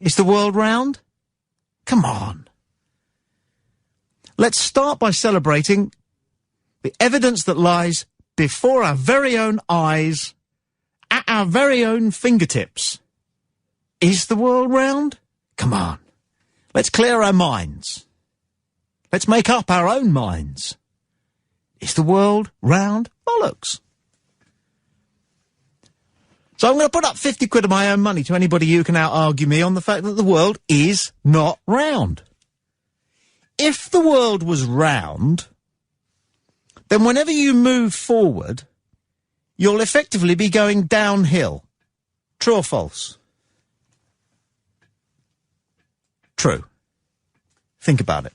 Is the world round? Come on. Let's start by celebrating the evidence that lies before our very own eyes, at our very own fingertips. Is the world round? Come on. Let's clear our minds. Let's make up our own minds. Is the world round? Bollocks. So I'm going to put up 50 quid of my own money to anybody who can out-argue me on the fact that the world is not round. If the world was round, then whenever you move forward, you'll effectively be going downhill. True or false? True. Think about it.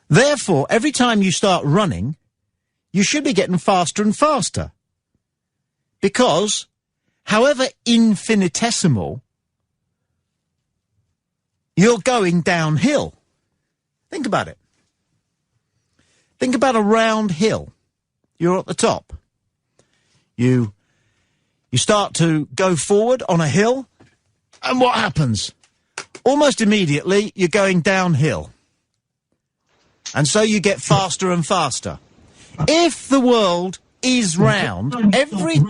Therefore, every time you start running, you should be getting faster and faster. Because, however infinitesimal, you're going downhill. Think about it. Think about a round hill. You're at the top. You start to go forward on a hill, and what happens? Almost immediately, you're going downhill. And so you get faster and faster. If the world is round, every...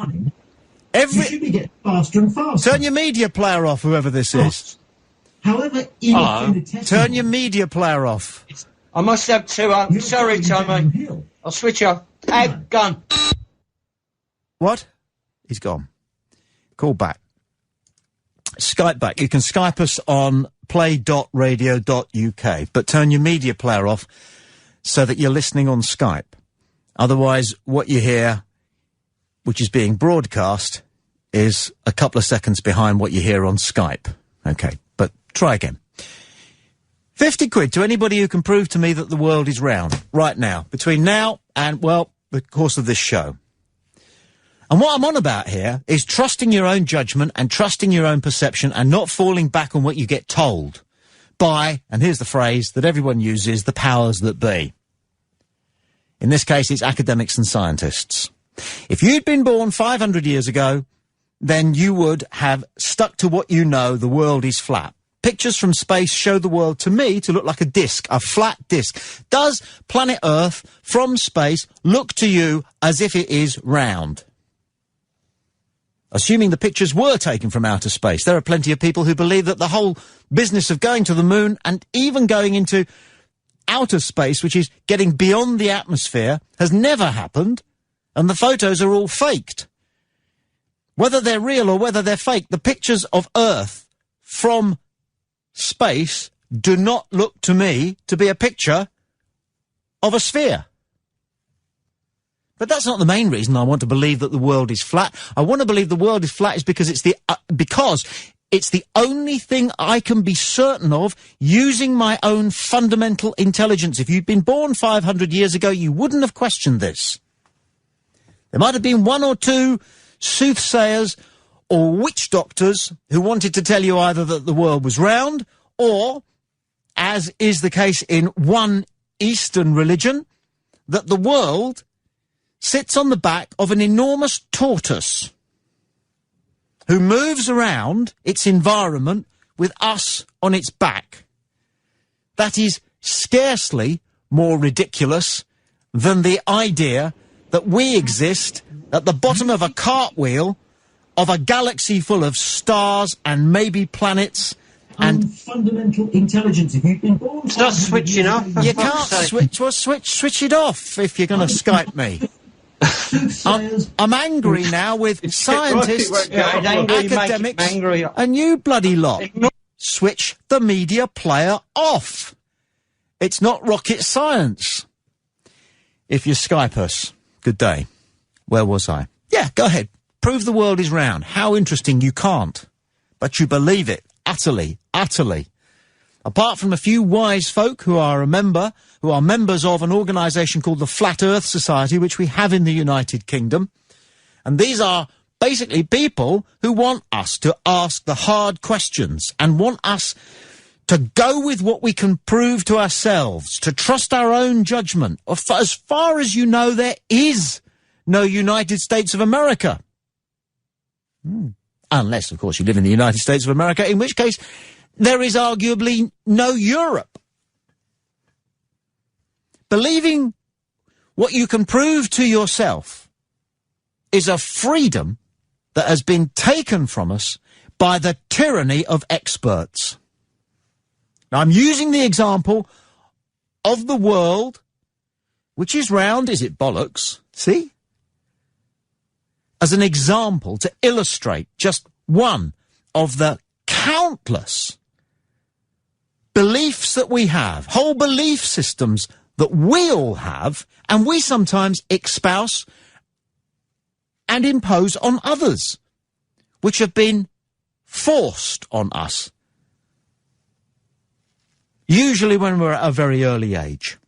You should be getting faster and faster. Turn your media player off, whoever this is. However infinitesimal... Turn your media player off. I must have two. Sorry, Tommy. I'll switch off. Gone. What? He's gone. Call back. Skype back. You can Skype us on play.radio.uk, but turn your media player off so that you're listening on Skype. Otherwise, what you hear, which is being broadcast, is a couple of seconds behind what you hear on Skype. Okay, but try again. 50 quid to anybody who can prove to me that the world is round right now, between now and, well, the course of this show. And what I'm on about here is trusting your own judgment and trusting your own perception and not falling back on what you get told by, and here's the phrase that everyone uses, the powers that be. In this case, it's academics and scientists. If you'd been born 500 years ago, then you would have stuck to what you know, the world is flat. Pictures from space show the world to me to look like a disc, a flat disc. Does planet Earth from space look to you as if it is round? Assuming the pictures were taken from outer space, there are plenty of people who believe that the whole business of going to the moon and even going into outer space, which is getting beyond the atmosphere, has never happened, and the photos are all faked. Whether they're real or whether they're fake, the pictures of Earth from space do not look to me to be a picture of a sphere. But that's not the main reason I want to believe that the world is flat. I want to believe the world is flat is because it's the only thing I can be certain of using my own fundamental intelligence. If you'd been born 500 years ago, you wouldn't have questioned this. There might have been one or two soothsayers or witch doctors who wanted to tell you either that the world was round or, as is the case in one Eastern religion, that the world sits on the back of an enormous tortoise who moves around its environment with us on its back. That is scarcely more ridiculous than the idea that we exist at the bottom of a cartwheel of a galaxy full of stars and maybe planets and fundamental intelligence. If you've been born, it's not switching off. You can't switch it off if you're going to Skype me. I'm angry now with scientists, academics, and you bloody lot. Switch the media player off. It's not rocket science. If you Skype us, good day. Where was I? Yeah, go ahead. Prove the world is round. How interesting. You can't. But you believe it. Utterly, utterly. Apart from a few wise folk who are members of an organisation called the Flat Earth Society, which we have in the United Kingdom. And these are basically people who want us to ask the hard questions and want us to go with what we can prove to ourselves, to trust our own judgment. As far as you know, there is no United States of America. Unless, of course, you live in the United States of America, in which case there is arguably no Europe. Believing what you can prove to yourself is a freedom that has been taken from us by the tyranny of experts. Now, I'm using the example of the world, which is round, is it bollocks? See? As an example to illustrate just one of the countless beliefs that we have, whole belief systems that we all have, and we sometimes espouse and impose on others, which have been forced on us, usually when we're at a very early age.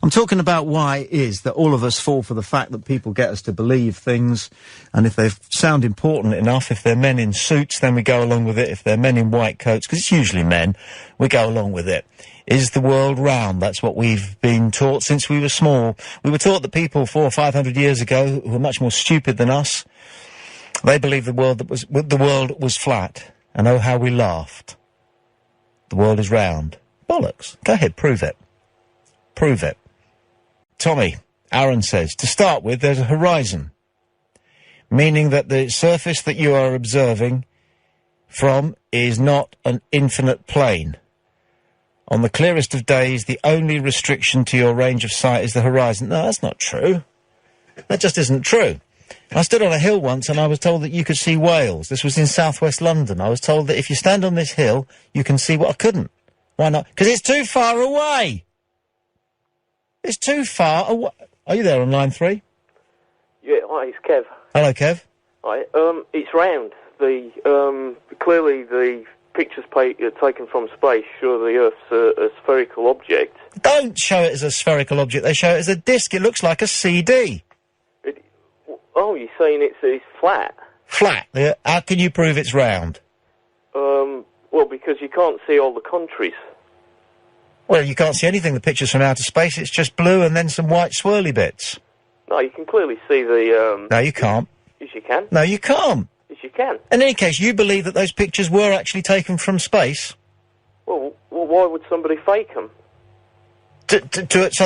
I'm talking about why it is that all of us fall for the fact that people get us to believe things, and if they sound important enough, if they're men in suits, then we go along with it. If they're men in white coats, because it's usually men, we go along with it. Is the world round? That's what we've been taught since we were small. We were taught that people 400 or 500 years ago who were much more stupid than us, they believed the world was flat, and oh how we laughed. The world is round. Bollocks. Go ahead, prove it. Prove it. Tommy, Aaron says, to start with, there's a horizon, meaning that the surface that you are observing from is not an infinite plane. On the clearest of days, the only restriction to your range of sight is the horizon. No, that's not true. That just isn't true. I stood on a hill once and I was told that you could see Wales. This was in southwest London. I was told that if you stand on this hill, you can see what I couldn't. Why not? Because it's too far away. It's too far away. Are you there on line 3? Yeah, hi, it's Kev. Hello, Kev. Hi, it's round. Clearly the pictures taken from space show the Earth's a spherical object. Don't show it as a spherical object. They show it as a disc. It looks like a CD. You're saying it's flat? Flat. How can you prove it's round? Well, because you can't see all the countries. Well, you can't see anything. The picture's from outer space. It's just blue and then some white swirly bits. No, you can clearly see the... No, you can't. Yes, you can. No, you can't. Yes, you can. In any case, you believe that those pictures were actually taken from space? Well why would somebody fake them? So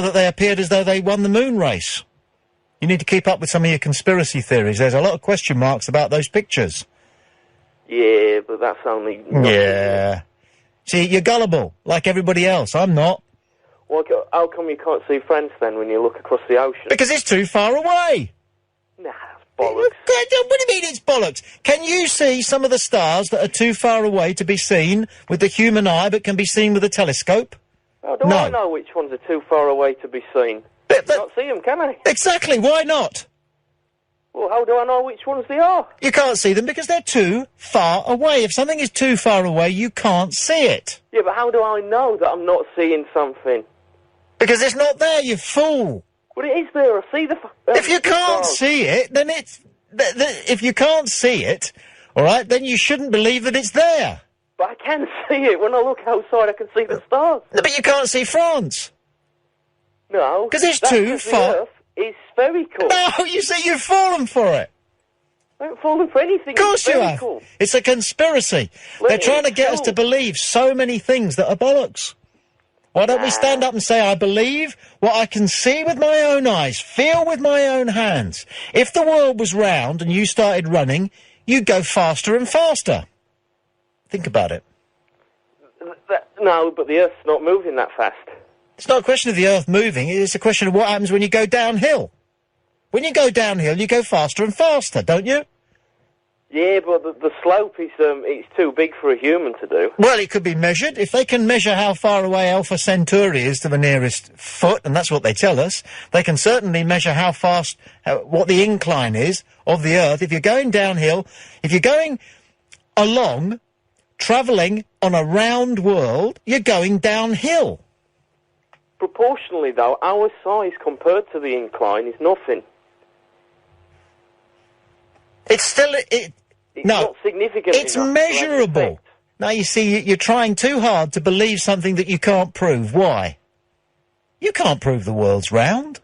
that they appeared as though they won the moon race. You need to keep up with some of your conspiracy theories. There's a lot of question marks about those pictures. Yeah, but that's only... Yeah. See, you're gullible, like everybody else. I'm not. Well, how come you can't see France, then, when you look across the ocean? Because it's too far away. Nah, that's bollocks. What do you mean it's bollocks? Can you see some of the stars that are too far away to be seen with the human eye, but can be seen with a telescope? How do I know which ones are too far away to be seen? I can't see them, can I? Exactly, why not? Well, how do I know which ones they are? You can't see them because they're too far away. If something is too far away, you can't see it. Yeah, but how do I know that I'm not seeing something? Because it's not there, you fool. Well, it is there. I see the... if you can't see it, then it's... if you can't see it, all right, then you shouldn't believe that it's there. But I can see it. When I look outside, I can see the stars. But you can't see France. No. Because it's too far... The Earth is spherical. No, you see, you've fallen for it. I haven't fallen for anything. Of course you have. It's a conspiracy. They're trying to get us to believe so many things that are bollocks. Why don't we stand up and say, I believe what I can see with my own eyes, feel with my own hands. If the world was round and you started running, you'd go faster and faster. Think about it. No, but the Earth's not moving that fast. It's not a question of the Earth moving, it's a question of what happens when you go downhill. When you go downhill, you go faster and faster, don't you? Yeah, but the slope is it's too big for a human to do. Well, it could be measured. If they can measure how far away Alpha Centauri is to the nearest foot, and that's what they tell us, they can certainly measure how fast, what the incline is of the Earth. If you're going downhill, if you're going along, travelling on a round world, you're going downhill. Proportionally, though, our size compared to the incline is nothing. It's still... It's not significant. It's measurable. Now, you see, you're trying too hard to believe something that you can't prove. Why? You can't prove the world's round.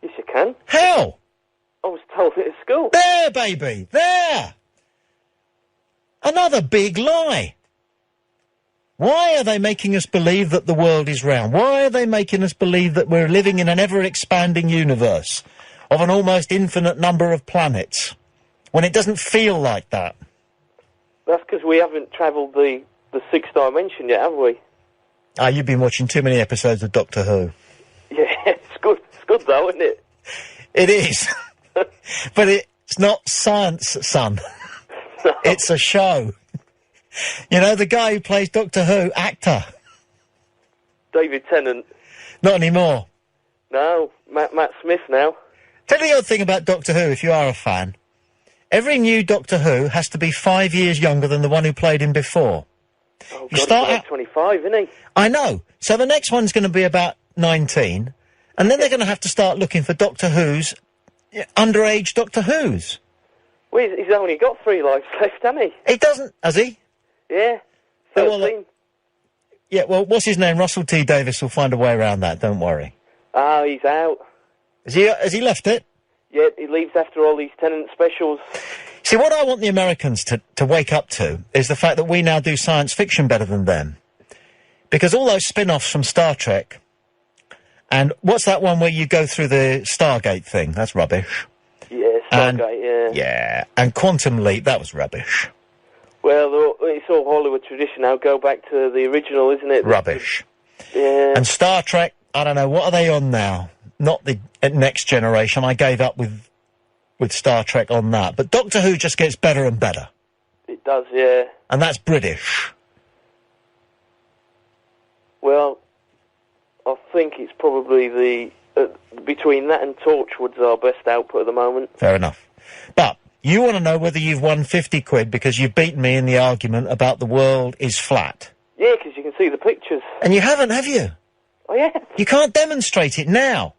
Yes, you can. How? I was told it at school. There, baby! There! Another big lie. Why are they making us believe that the world is round? Why are they making us believe that we're living in an ever-expanding universe of an almost infinite number of planets, when it doesn't feel like that? That's because we haven't travelled the sixth dimension yet, have we? Ah, you've been watching too many episodes of Doctor Who. Yeah, it's good. It's good though, isn't it? It is. But it's not science, son. No. It's a show. You know, the guy who plays Doctor Who, actor. David Tennant. Not anymore. No, Matt Smith now. Tell you the other thing about Doctor Who, if you are a fan. Every new Doctor Who has to be 5 years younger than the one who played him before. Oh, You God, start he's out- like 25, isn't he? I know. So the next one's going to be about 19, and then they're going to have to start looking for Doctor Who's, underage Doctor Who's. Well, he's only got 3 lives left, hasn't he? He doesn't, has he? Yeah. Oh, 13. well, Yeah, well, what's his name? Russell T Davies will find a way around that, don't worry. Oh, he's out. Has he left it? Yeah, he leaves after all these Tennant specials. See, what I want the Americans to wake up to is the fact that we now do science fiction better than them. Because all those spin-offs from Star Trek, and what's that one where you go through the Stargate thing? That's rubbish. Yeah, And- Stargate, yeah. Yeah, and Quantum Leap, that was rubbish. Well, it's all Hollywood tradition now. Go back to the original, isn't it? Rubbish. Yeah. And Star Trek, I don't know, what are they on now? Not the Next Generation. I gave up with Star Trek on that. But Doctor Who just gets better and better. It does, yeah. And that's British. Well, I think it's probably between that and Torchwood's our best output at the moment. Fair enough. But you want to know whether you've won 50 quid because you've beaten me in the argument about the world is flat. Yeah, because you can see the pictures. And you haven't, have you? Oh, yeah. You can't demonstrate it now.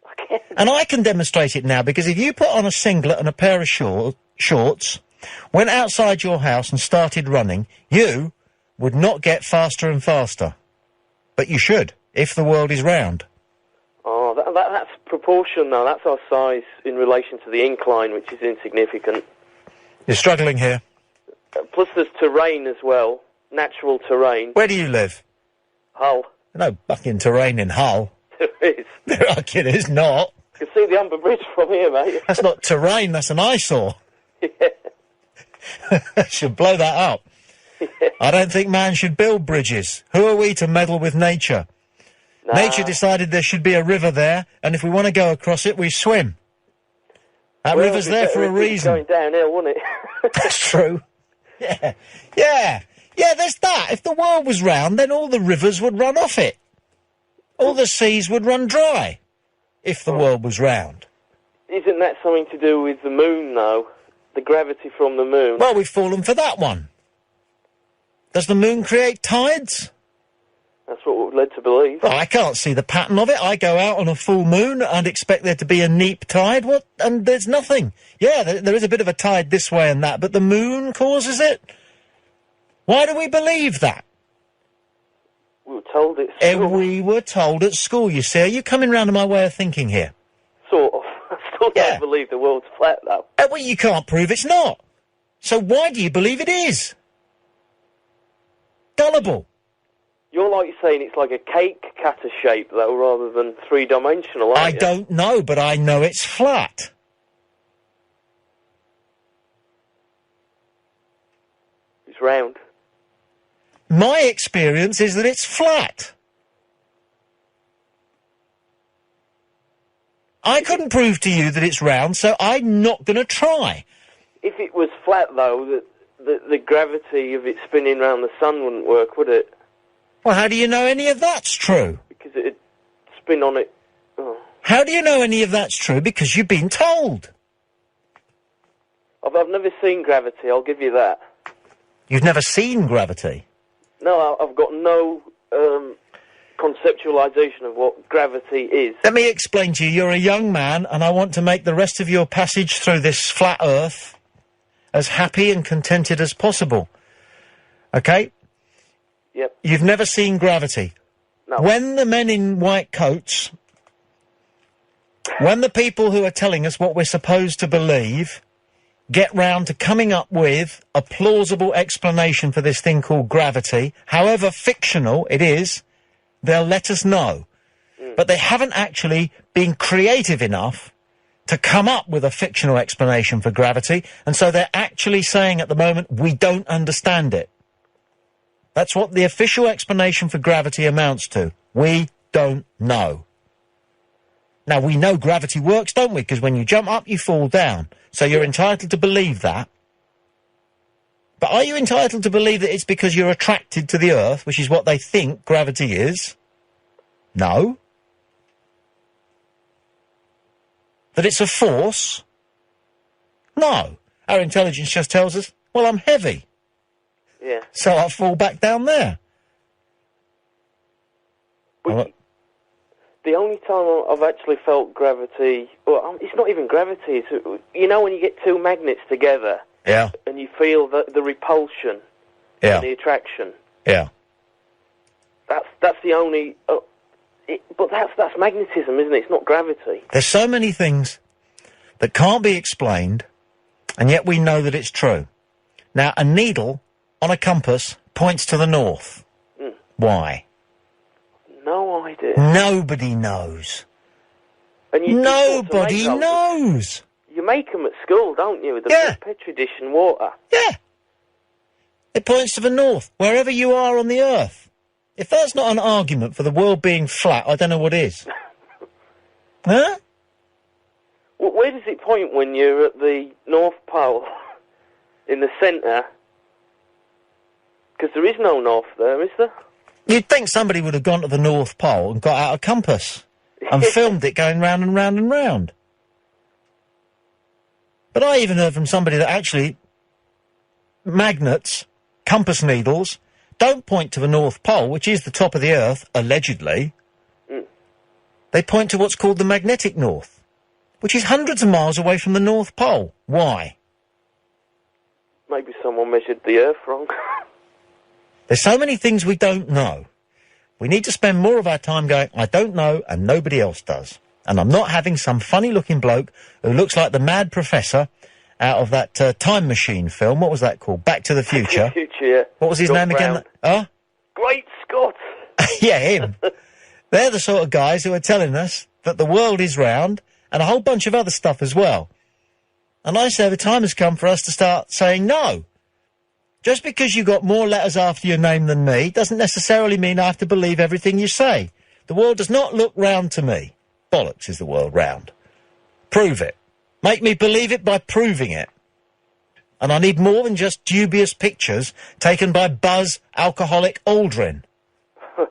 I can. And I can demonstrate it now because if you put on a singlet and a pair of shorts, went outside your house and started running, you would not get faster and faster. But you should, if the world is round. Oh, that's proportion, though. That's our size in relation to the incline, which is insignificant. You're struggling here. Plus there's terrain as well. Natural terrain. Where do you live? Hull. No fucking terrain in Hull. There is. It is not. You can see the Humber Bridge from here, mate. That's not terrain, that's an eyesore. Yeah. Should blow that up. I don't think man should build bridges. Who are we to meddle with nature? Nah. Nature decided there should be a river there, and if we want to go across it, we swim. That Well, river's it'd be there better for a if it was reason. going downhill, wouldn't it? That's true. Yeah. Yeah. Yeah, there's that. If the world was round, then all the rivers would run off it. All the seas would run dry. If the world was round. Isn't that something to do with the moon, though? The gravity from the moon? Well, we've fallen for that one. Does the moon create tides? That's what we're led to believe. Well, I can't see the pattern of it. I go out on a full moon and expect there to be a neap tide. What? And there's nothing. Yeah, there is a bit of a tide this way and that, but the moon causes it? Why do we believe that? We were told it. We were told at school, you see. Are you coming round to my way of thinking here? Sort of. I still Yeah. don't believe the world's flat, though. Well, you can't prove it's not. So why do you believe it is? Gullible. You're like saying it's like a cake cutter shape, though, rather than three-dimensional, aren't I you? don't know, but I know it's flat. It's round. My experience is that it's flat. I couldn't prove to you that it's round, so I'm not going to try. If it was flat, though, the gravity of it spinning around the sun wouldn't work, would it? Well, how do you know any of that's true? Because it'd spin on it. Oh. How do you know any of that's true? Because you've been told. I've never seen gravity, I'll give you that. You've never seen gravity. No, I've got no conceptualisation of what gravity is. Let me explain to you. You're a young man, and I want to make the rest of your passage through this flat earth as happy and contented as possible. Okay? Yep. You've never seen gravity. No. When the men in white coats, when the people who are telling us what we're supposed to believe get round to coming up with a plausible explanation for this thing called gravity, however fictional it is, they'll let us know. But they haven't actually been creative enough to come up with a fictional explanation for gravity, and so they're actually saying at the moment, we don't understand it. That's what the official explanation for gravity amounts to. We don't know. Now, we know gravity works, don't we? Because when you jump up, you fall down. So you're entitled to believe that. But are you entitled to believe that it's because you're attracted to the Earth, which is what they think gravity is? No. That it's a force? No. Our intelligence just tells us, well, I'm heavy. Yeah. So I'll fall back down there. The only time I've actually felt gravity, well, it's not even gravity, it's, you know when you get two magnets together, yeah, and you feel the repulsion, yeah, and the attraction. Yeah. That's the only, but that's magnetism, isn't it? It's not gravity. There's so many things that can't be explained, and yet we know that it's true. Now, a needle on a compass points to the north. Why? No idea. Nobody knows. And Nobody knows. You make them at school, don't you? With the Petri dish and water. Yeah. It points to the north, wherever you are on the Earth. If that's not an argument for the world being flat, I don't know what is. Huh? Well, where does it point when you're at the North Pole? In the centre? Because there is no north there, is there? You'd think somebody would have gone to the North Pole and got out a compass and filmed it going round and round and round. But I even heard from somebody that actually magnets, compass needles, don't point to the North Pole, which is the top of the Earth, allegedly. They point to what's called the magnetic north, which is hundreds of miles away from the North Pole. Why? Maybe someone measured the Earth wrong. There's so many things we don't know. We need to spend more of our time going, I don't know, and nobody else does. And I'm not having some funny-looking bloke who looks like the mad professor out of that Time Machine film. What was that called? Back to the Future. Yeah. What was his name again? Huh? Great Scott! Yeah, him. They're the sort of guys who are telling us that the world is round, and a whole bunch of other stuff as well. And I say the time has come for us to start saying no. Just because you got more letters after your name than me doesn't necessarily mean I have to believe everything you say. The world does not look round to me. Bollocks is the world round. Prove it. Make me believe it by proving it. And I need more than just dubious pictures taken by Buzz Alcoholic Aldrin. Well,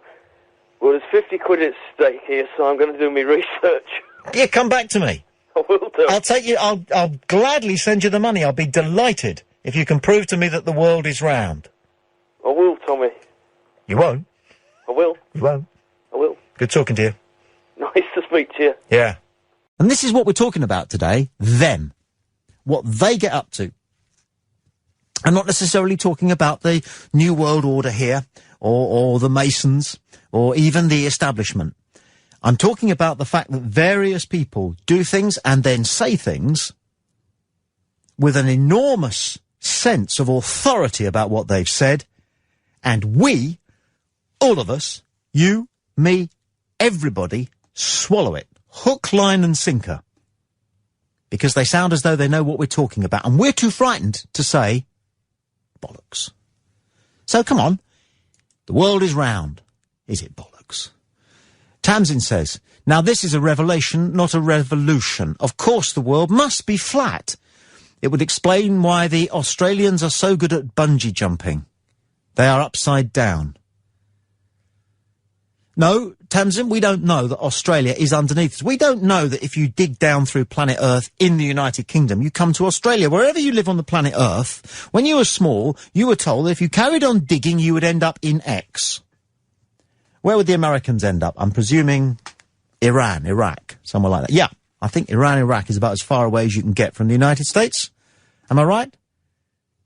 there's 50 quid at stake here, so I'm going to do my research. Yeah, come back to me. I will do. I'll take you, I'll gladly send you the money. I'll be delighted if you can prove to me that the world is round. I will, Tommy. You won't? I will. You won't? I will. Good talking to you. Nice to speak to you. Yeah. And this is what we're talking about today, them. What they get up to. I'm not necessarily talking about the New World Order here, or the Masons, or even the establishment. I'm talking about the fact that various people do things and then say things with an enormous sense of authority about what they've said, and we, all of us, you, me, everybody, swallow it, hook, line and sinker, because they sound as though they know what we're talking about, and we're too frightened to say bollocks. So come on, the world is round. Is it bollocks? Tamsin says, now this is a revelation, not a revolution. Of course the world must be flat. It would explain why the Australians are so good at bungee jumping. They are upside down. No, Tamsin, we don't know that Australia is underneath us. We don't know that if you dig down through planet Earth in the United Kingdom, you come to Australia. Wherever you live on the planet Earth, when you were small, you were told that if you carried on digging, you would end up in X. Where would the Americans end up? I'm presuming Iran, Iraq, somewhere like that. Yeah, I think Iran, Iraq is about as far away as you can get from the United States. Am I right?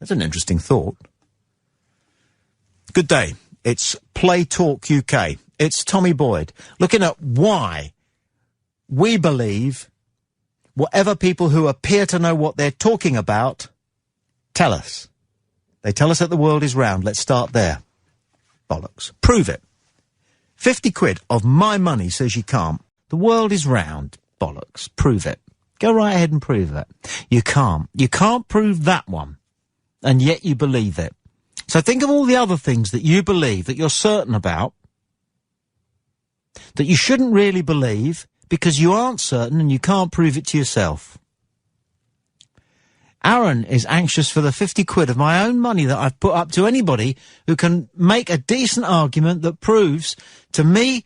That's an interesting thought. Good day. It's Play Talk UK. It's Tommy Boyd, looking at why we believe whatever people who appear to know what they're talking about tell us. They tell us that the world is round. Let's start there. Bollocks. Prove it. 50 quid of my money says you can't. The world is round. Bollocks. Prove it. Go right ahead and prove it. You can't. You can't prove that one. And yet you believe it. So think of all the other things that you believe, that you're certain about, that you shouldn't really believe because you aren't certain and you can't prove it to yourself. Aaron is anxious for the 50 quid of my own money that I've put up to anybody who can make a decent argument that proves to me,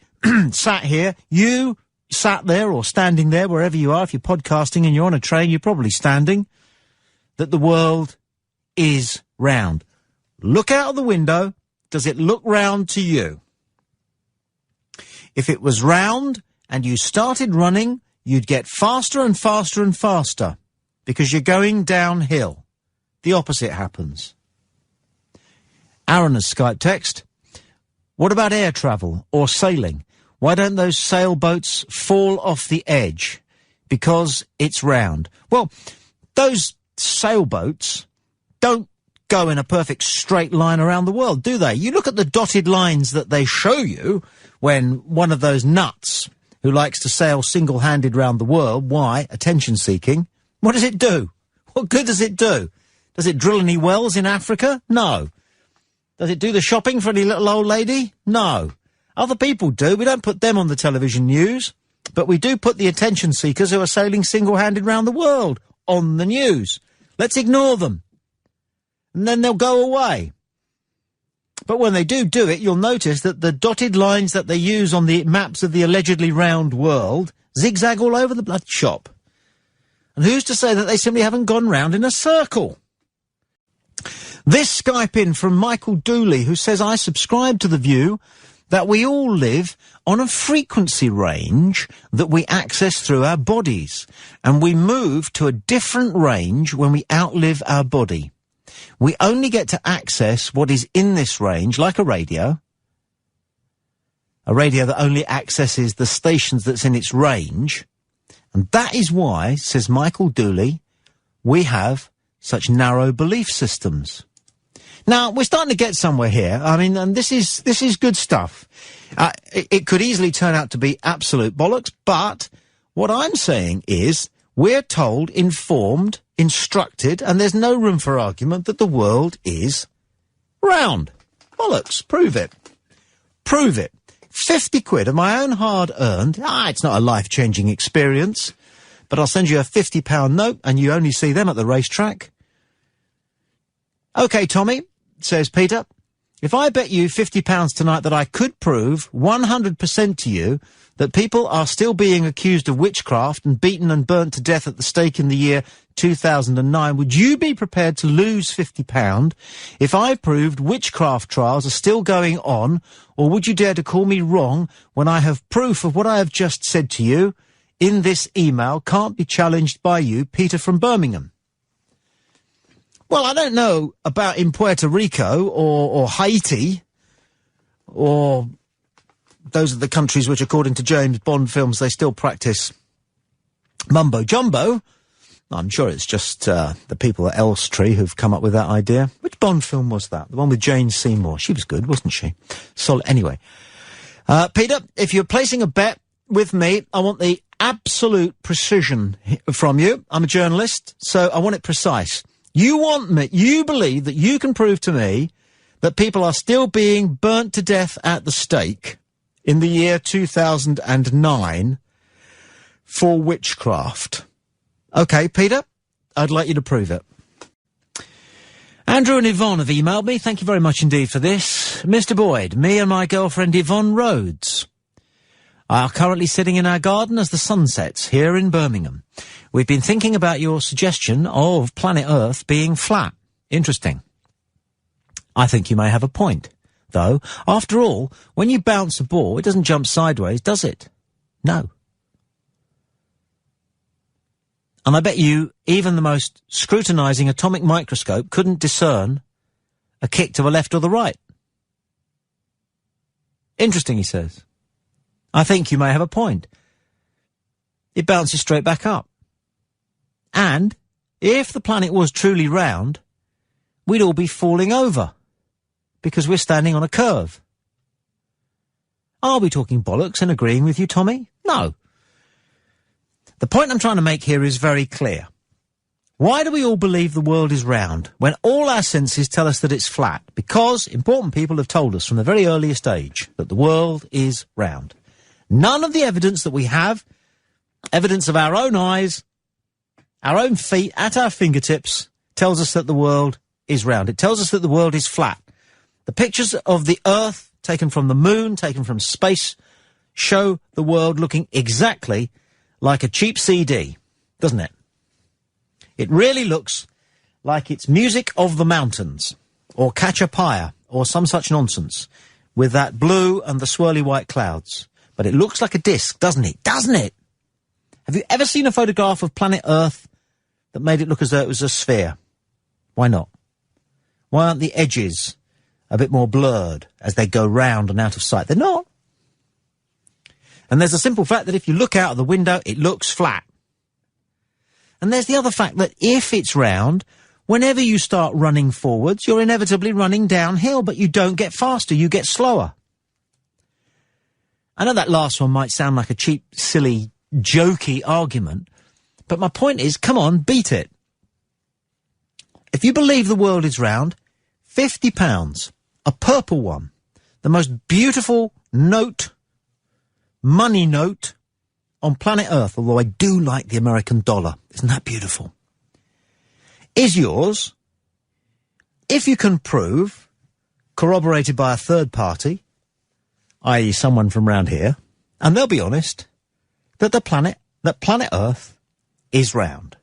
sat here, you sat there or standing there, wherever you are. If you're podcasting and you're on a train, you're probably standing, that the world is round. Look out of the window. Does it look round to you? If it was round and you started running, you'd get faster and faster and faster because you're going downhill. The opposite happens. Aaron has Skype text. What about air travel or sailing? Why don't those sailboats fall off the edge? Because it's round. Well, those sailboats don't go in a perfect straight line around the world, do they? You look at the dotted lines that they show you when one of those nuts who likes to sail single-handed round the world, why? Attention-seeking. What does it do? What good does it do? Does it drill any wells in Africa? No. Does it do the shopping for any little old lady? No. Other people do. We don't put them on the television news, but we do put the attention-seekers who are sailing single-handed round the world on the news. Let's ignore them. And then they'll go away. But when they do it, you'll notice that the dotted lines that they use on the maps of the allegedly round world zigzag all over the blood shop. And who's to say that they simply haven't gone round in a circle? This Skype in from Michael Dooley, who says, I subscribe to the view that we all live on a frequency range that we access through our bodies, and we move to a different range when we outlive our body. We only get to access what is in this range, like a radio that only accesses the stations that's in its range. And that is why, says Michael Dooley, we have such narrow belief systems. Now, we're starting to get somewhere here. I mean, and this is good stuff. It could easily turn out to be absolute bollocks, but what I'm saying is we're told, informed, instructed, and there's no room for argument that the world is round. Bollocks. Prove it. Prove it. 50 quid of my own hard-earned. It's not a life-changing experience, but I'll send you a £50 note and you only see them at the racetrack. OK, Tommy, says Peter, if I bet you £50 tonight that I could prove 100% to you that people are still being accused of witchcraft and beaten and burnt to death at the stake in the year 2009, would you be prepared to lose £50 if I proved witchcraft trials are still going on, or would you dare to call me wrong when I have proof of what I have just said to you in this email can't be challenged by you, Peter from Birmingham? Well, I don't know about in Puerto Rico or Haiti, or those are the countries which, according to James Bond films, they still practice mumbo-jumbo. I'm sure it's just the people at Elstree who've come up with that idea. Which Bond film was that? The one with Jane Seymour. She was good, wasn't she? Solid. Anyway, Peter, if you're placing a bet with me, I want the absolute precision from you. I'm a journalist, so I want it precise. You believe that you can prove to me that people are still being burnt to death at the stake in the year 2009 for witchcraft. OK, Peter, I'd like you to prove it. Andrew and Yvonne have emailed me. Thank you very much indeed for this. Mr. Boyd, me and my girlfriend Yvonne Rhodes are currently sitting in our garden as the sun sets here in Birmingham. We've been thinking about your suggestion of planet Earth being flat. Interesting. I think you may have a point, though. After all, when you bounce a ball, it doesn't jump sideways, does it? No. And I bet you even the most scrutinising atomic microscope couldn't discern a kick to the left or the right. Interesting, he says. I think you may have a point. It bounces straight back up. And if the planet was truly round, we'd all be falling over because we're standing on a curve. Are we talking bollocks and agreeing with you, Tommy? No. The point I'm trying to make here is very clear. Why do we all believe the world is round when all our senses tell us that it's flat? Because important people have told us from the very earliest age that the world is round. None of the evidence that we have, evidence of our own eyes, our own feet, at our fingertips, tells us that the world is round. It tells us that the world is flat. The pictures of the Earth taken from the moon, taken from space, show the world looking exactly like a cheap CD, doesn't it? It really looks like it's Music of the Mountains, or Catch a Pyre, or some such nonsense, with that blue and the swirly white clouds. But it looks like a disc, doesn't it? Doesn't it? Have you ever seen a photograph of planet Earth that made it look as though it was a sphere? Why not? Why aren't the edges a bit more blurred as they go round and out of sight? They're not. And there's the simple fact that if you look out of the window, it looks flat. And there's the other fact that if it's round, whenever you start running forwards, you're inevitably running downhill, but you don't get faster, you get slower. I know that last one might sound like a cheap, silly, jokey argument, but my point is, come on, beat it. If you believe the world is round, £50, a purple one, the most beautiful money note on planet Earth, although I do like the American dollar. Isn't that beautiful? Is yours, if you can prove, corroborated by a third party, i.e. someone from round here, and they'll be honest, that planet Earth is round.